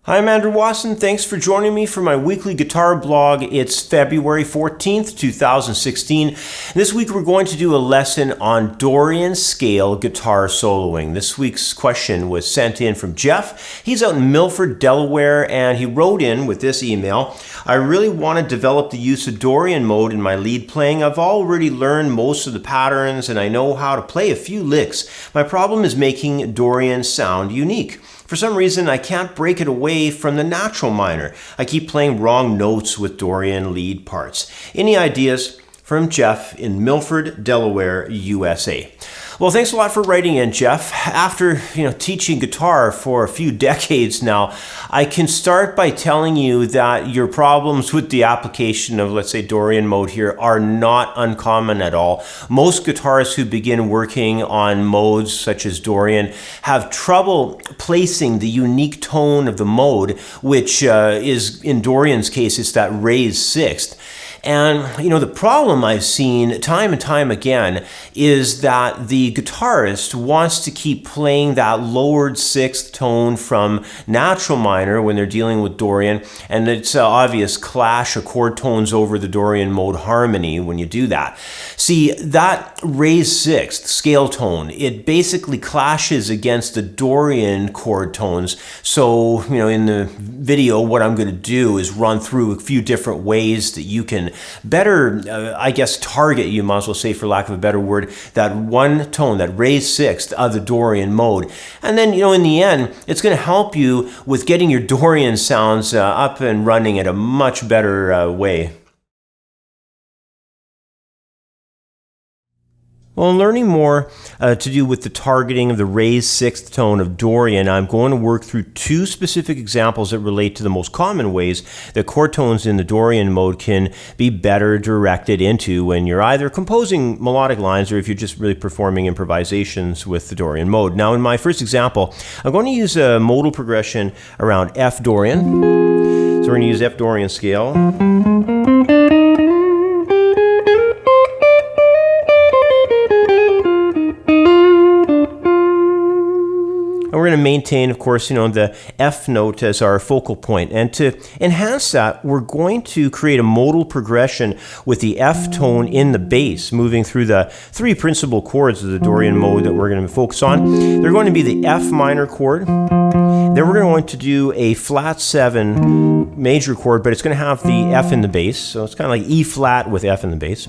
Hi, I'm Andrew Wasson. Thanks for joining me for my weekly guitar blog. It's February 14th, 2016. This week we're going to do a lesson on Dorian scale guitar soloing. This week's question was sent in from Jeff. He's out in Milford, Delaware, and he wrote in with this email. I really want to develop the use of Dorian mode in my lead playing. I've already learned most of the patterns and I know how to play a few licks. My problem is making Dorian sound unique. For some reason, I can't break it away from the natural minor. I keep playing wrong notes with Dorian lead parts. Any ideas? From Jeff in Milford, Delaware, USA. Well, thanks a lot for writing in, Jeff. After teaching guitar for a few decades now, I can start by telling you that your problems with the application of, let's say, Dorian mode here are not uncommon at all. Most guitarists who begin working on modes such as Dorian have trouble placing the unique tone of the mode, which is, in Dorian's case, it's that raised sixth. And, the problem I've seen time and time again is that the guitarist wants to keep playing that lowered sixth tone from natural minor when they're dealing with Dorian, and it's an obvious clash of chord tones over the Dorian mode harmony when you do that. See, that raised sixth scale tone, it basically clashes against the Dorian chord tones. So, in the video, what I'm going to do is run through a few different ways that you can better, target, you might as well say, for lack of a better word, that one tone, that raised sixth of the Dorian mode. And then, in the end, it's going to help you with getting your Dorian sounds up and running at a much better way. Well, in learning more to do with the targeting of the raised sixth tone of Dorian, I'm going to work through two specific examples that relate to the most common ways that chord tones in the Dorian mode can be better directed into when you're either composing melodic lines or if you're just really performing improvisations with the Dorian mode. Now, in my first example, I'm going to use a modal progression around F Dorian. So we're going to use F Dorian scale. And we're going to maintain, of course, the F note as our focal point. And to enhance that, we're going to create a modal progression with the F tone in the bass, moving through the three principal chords of the Dorian mode that we're going to focus on. They're going to be the F minor chord. Then we're going to do a flat 7 major chord, but it's going to have the F in the bass. So it's kind of like E flat with F in the bass.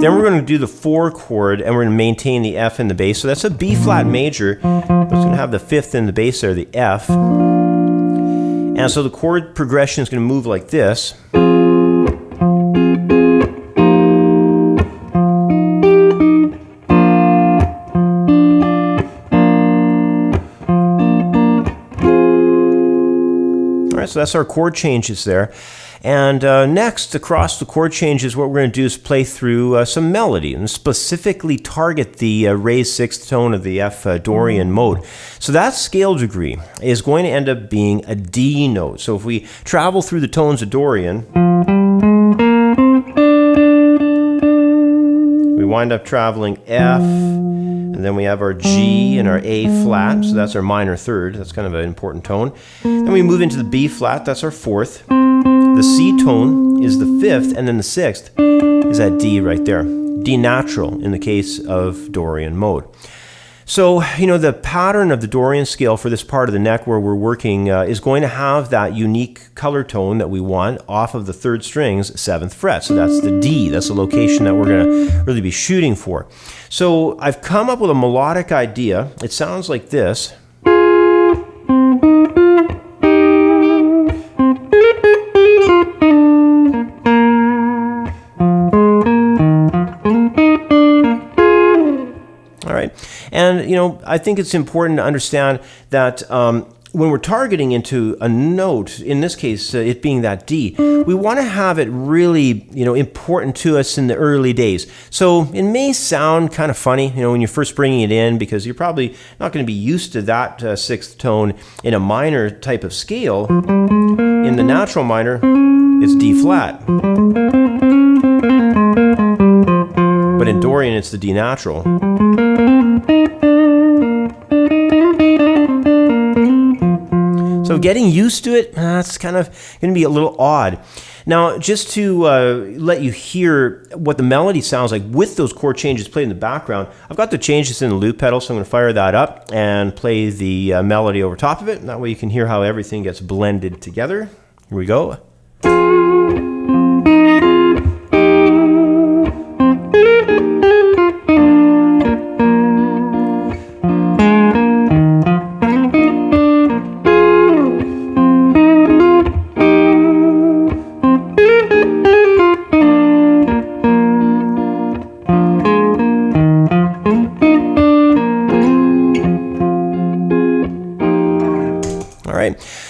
Then we're going to do the 4 chord, and we're going to maintain the F in the bass. So that's a B flat major, but it's going to have the 5th in the bass there, the F. And so the chord progression is going to move like this. All right, so that's our chord changes there. And next, across the chord changes, what we're going to do is play through some melody and specifically target the raised sixth tone of the F Dorian mode. So that scale degree is going to end up being a D note. So if we travel through the tones of Dorian, we wind up traveling F, and then we have our G and our A flat, so that's our minor third. That's kind of an important tone. Then we move into the B flat, that's our 4th. The C tone is the 5th, and then the 6th is that D right there. D natural in the case of Dorian mode. So, the pattern of the Dorian scale for this part of the neck where we're working is going to have that unique color tone that we want off of the 3rd string's 7th fret. So that's the D. That's the location that we're going to really be shooting for. So I've come up with a melodic idea. It sounds like this. And, I think it's important to understand that when we're targeting into a note, in this case, it being that D, we want to have it really, important to us in the early days. So it may sound kind of funny, when you're first bringing it in, because you're probably not going to be used to that sixth tone in a minor type of scale. In the natural minor, it's D flat. But in Dorian, it's the D natural. So getting used to it, that's kind of going to be a little odd. Now, just to let you hear what the melody sounds like with those chord changes played in the background, I've got the changes in the loop pedal, so I'm going to fire that up and play the melody over top of it. And that way you can hear how everything gets blended together. Here we go.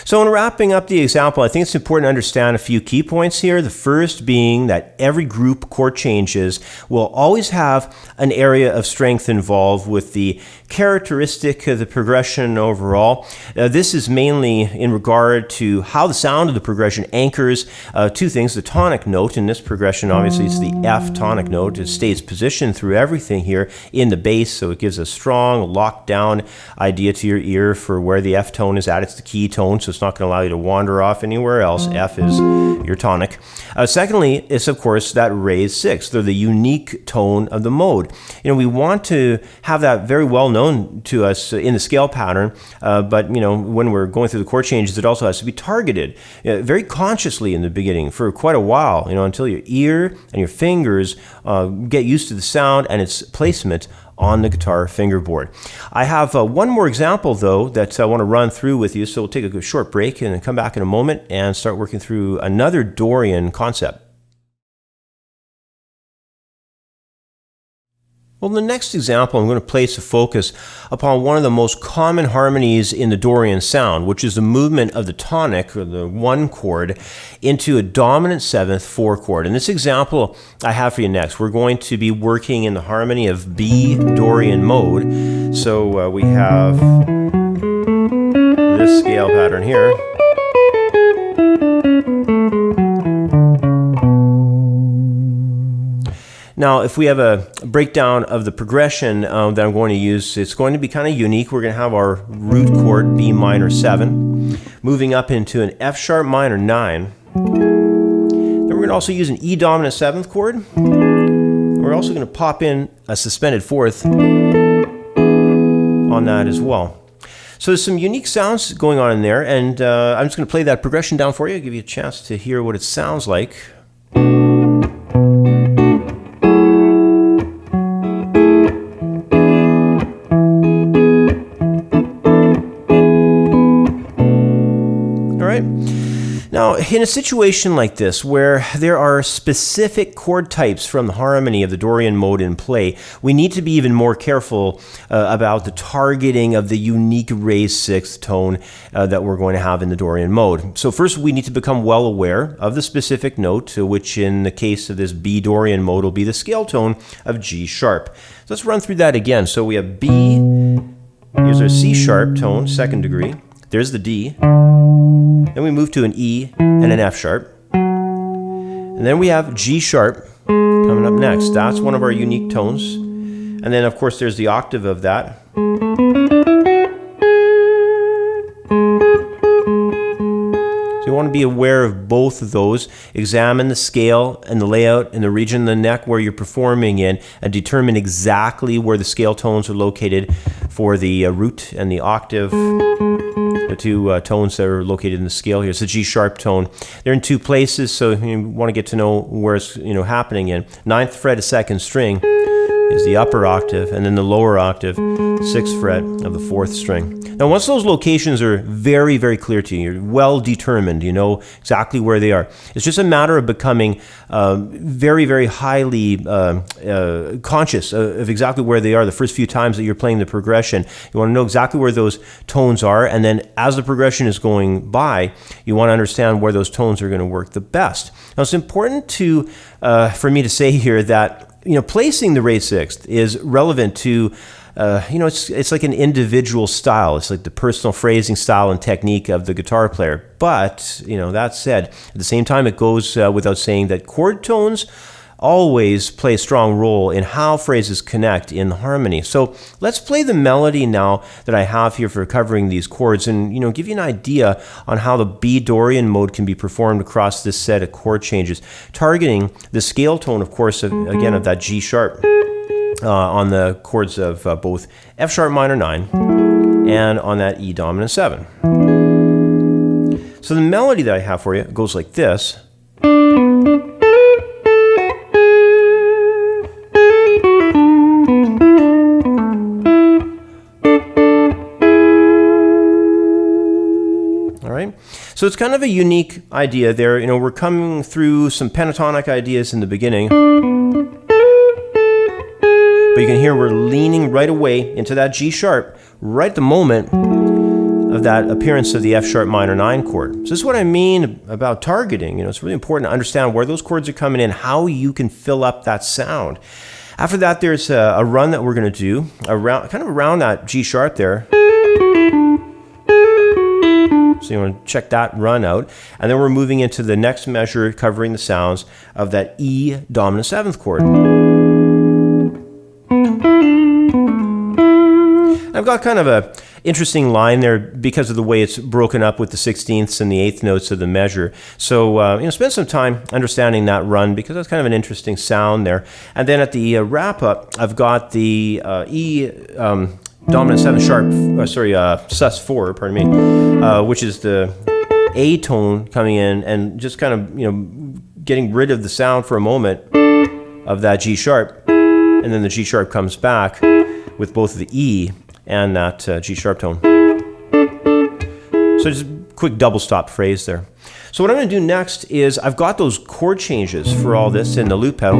So in wrapping up the example, I think it's important to understand a few key points here. The first being that every group chord changes will always have an area of strength involved with the characteristic of the progression overall. This is mainly in regard to how the sound of the progression anchors two things. The tonic note in this progression, obviously it's the F tonic note. It stays positioned through everything here in the bass, so it gives a strong locked down idea to your ear for where the F tone is at. It's the key tone, so it's not going to allow you to wander off anywhere else. F is your tonic. Secondly, it's of course that raised sixth. They're the unique tone of the mode. You know, we want to have that very well known to us in the scale pattern, but you know, when we're going through the chord changes, it also has to be targeted very consciously in the beginning for quite a while, you know, until your ear and your fingers get used to the sound and its placement on the guitar fingerboard. I have one more example though that I want to run through with you, so we'll take a short break and then come back in a moment and start working through another Dorian concept. Well, in the next example, I'm going to place a focus upon one of the most common harmonies in the Dorian sound, which is the movement of the tonic, or the 1 chord, into a dominant 7th 4 chord. In this example I have for you next, we're going to be working in the harmony of B Dorian mode. So we have this scale pattern here. Now, if we have a breakdown of the progression that I'm going to use, it's going to be kind of unique. We're going to have our root chord, B minor 7, moving up into an F sharp minor 9. Then we're going to also use an E dominant 7th chord. We're also going to pop in a suspended 4th on that as well. So there's some unique sounds going on in there, and I'm just going to play that progression down for you, give you a chance to hear what it sounds like. Now, in a situation like this, where there are specific chord types from the harmony of the Dorian mode in play, we need to be even more careful about the targeting of the unique raised 6th tone that we're going to have in the Dorian mode. So first, we need to become well aware of the specific note, which in the case of this B Dorian mode will be the scale tone of G sharp. So let's run through that again. So we have B, here's our C sharp tone, 2nd degree. There's the D. Then we move to an E and an F sharp. And then we have G sharp coming up next. That's one of our unique tones. And then, of course, there's the octave of that. So you want to be aware of both of those. Examine the scale and the layout and the region of the neck where you're performing in, and determine exactly where the scale tones are located for the root and the octave. The two tones that are located in the scale here. It's the G sharp tone. They're in two places, so you want to get to know where it's happening in. 9th fret of 2nd string is the upper octave, and then the lower octave, 6th fret of the 4th string. Now, once those locations are very, very clear to you, you're well determined, you know exactly where they are. It's just a matter of becoming very, very highly conscious of exactly where they are the first few times that you're playing the progression. You want to know exactly where those tones are, and then as the progression is going by, you want to understand where those tones are going to work the best. Now, it's important for me to say here that placing the raised 6th is relevant to it's like an individual style. It's like the personal phrasing style and technique of the guitar player. But, that said, at the same time, it goes without saying that chord tones always play a strong role in how phrases connect in the harmony. So let's play the melody now that I have here for covering these chords, and give you an idea on how the B Dorian mode can be performed across this set of chord changes, targeting the scale tone, of course, again of that G sharp on the chords of both F sharp minor 9 and on that E dominant 7. So the melody that I have for you goes like this. All right. So it's kind of a unique idea there. We're coming through some pentatonic ideas in the beginning. But you can hear we're leaning right away into that G sharp right at the moment of that appearance of the F sharp minor 9 chord. So this is what I mean about targeting. It's really important to understand where those chords are coming in, how you can fill up that sound. After that, there's a run that we're going to do kind of around that G sharp there. So you want to check that run out. And then we're moving into the next measure, covering the sounds of that E dominant 7th chord. I've got kind of a interesting line there because of the way it's broken up with the 16ths and the 8th notes of the measure. So, spend some time understanding that run because that's kind of an interesting sound there. And then at the wrap up, I've got the E dominant 7 sharp, sus4, pardon me, which is the A tone coming in and just kind of, getting rid of the sound for a moment of that G sharp. And then the G sharp comes back with both the E and that G sharp tone. So just a quick double stop phrase there. So what I'm going to do next is I've got those chord changes for all this in the loop pedal.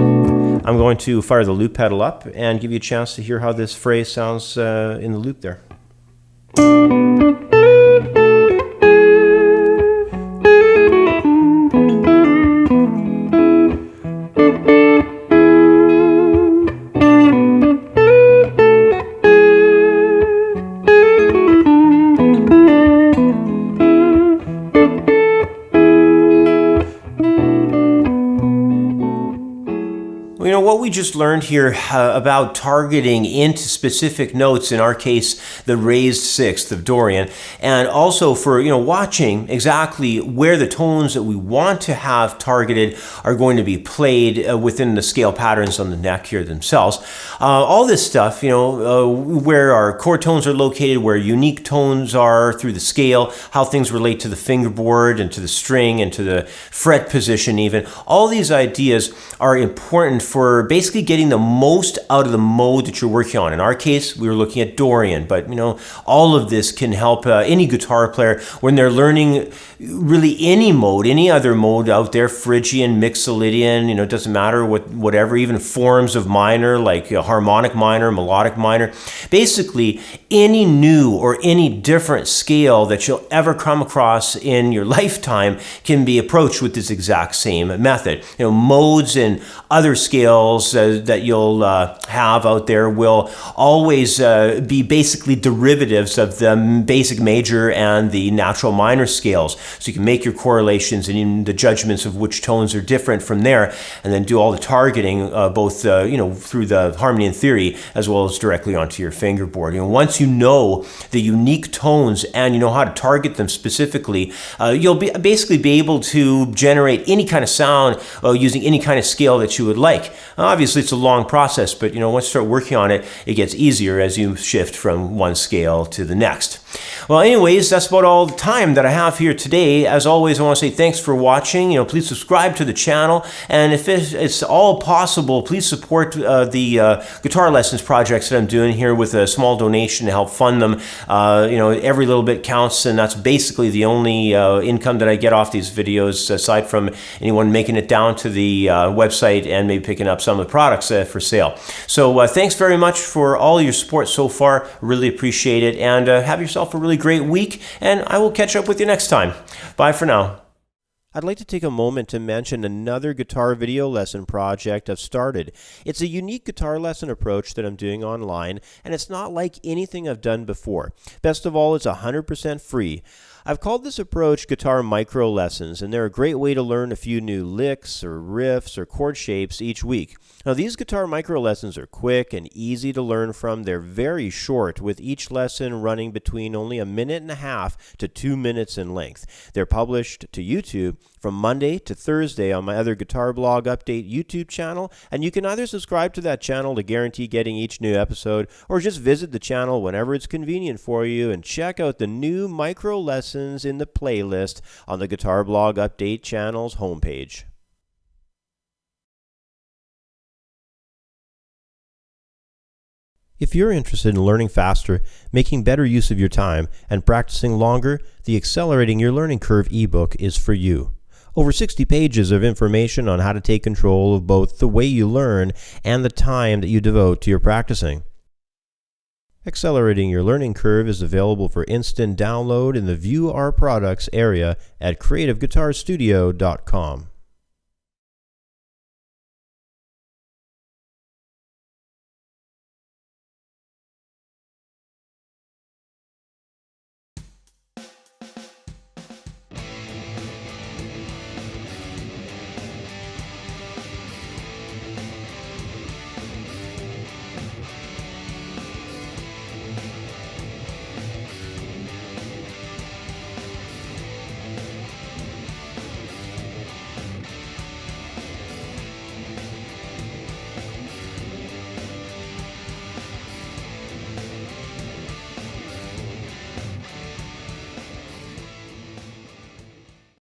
I'm going to fire the loop pedal up and give you a chance to hear how this phrase sounds in the loop there. What we just learned here about targeting into specific notes, in our case, the raised 6th of Dorian, and also for, watching exactly where the tones that we want to have targeted are going to be played within the scale patterns on the neck here themselves. All this stuff, where our chord tones are located, where unique tones are through the scale, how things relate to the fingerboard and to the string and to the fret position even. All these ideas are important for basically getting the most out of the mode that you're working on. In our case, we were looking at Dorian, but all of this can help any guitar player when they're learning really any mode, any other mode out there, Phrygian, Mixolydian, it doesn't matter whatever, even forms of minor like harmonic minor, melodic minor. Basically, any new or any different scale that you'll ever come across in your lifetime can be approached with this exact same method. Modes and other scales that you'll have out there will always be basically derivatives of the basic major and the natural minor scales. So you can make your correlations and even the judgments of which tones are different from there, and then do all the targeting both through the harmony and theory as well as directly onto your fingerboard. Once you know the unique tones and you know how to target them specifically, you'll basically be able to generate any kind of sound using any kind of scale that you would like. Obviously, it's a long process, but once you start working on it, it gets easier as you shift from one scale to the next. Well, anyways, that's about all the time that I have here today. As always, I want to say thanks for watching. Please subscribe to the channel, and if it's all possible, please support the guitar lessons projects that I'm doing here with a small donation to help fund them. Every little bit counts, and that's basically the only income that I get off these videos, aside from anyone making it down to the website and maybe picking up some of the products for sale. So thanks very much for all your support so far. Really appreciate it, and have yourself a really great week, and I will catch up with you next time. Bye for now. I'd like to take a moment to mention another guitar video lesson project I've started. It's a unique guitar lesson approach that I'm doing online, and it's not like anything I've done before. Best of all, it's 100% free. I've called this approach guitar micro lessons, and they're a great way to learn a few new licks or riffs or chord shapes each week. Now, these guitar micro lessons are quick and easy to learn from. They're very short, with each lesson running between only 1.5 to 2 minutes in length. They're published to YouTube from Monday to Thursday on my other Guitar Blog Update YouTube channel, and you can either subscribe to that channel to guarantee getting each new episode, or just visit the channel whenever it's convenient for you and check out the new micro lessons in the playlist on the Guitar Blog Update channel's homepage. If you're interested in learning faster, making better use of your time, and practicing longer, the Accelerating Your Learning Curve ebook is for you. Over 60 pages of information on how to take control of both the way you learn and the time that you devote to your practicing. Accelerating Your Learning Curve is available for instant download in the View Our Products area at creativeguitarstudio.com.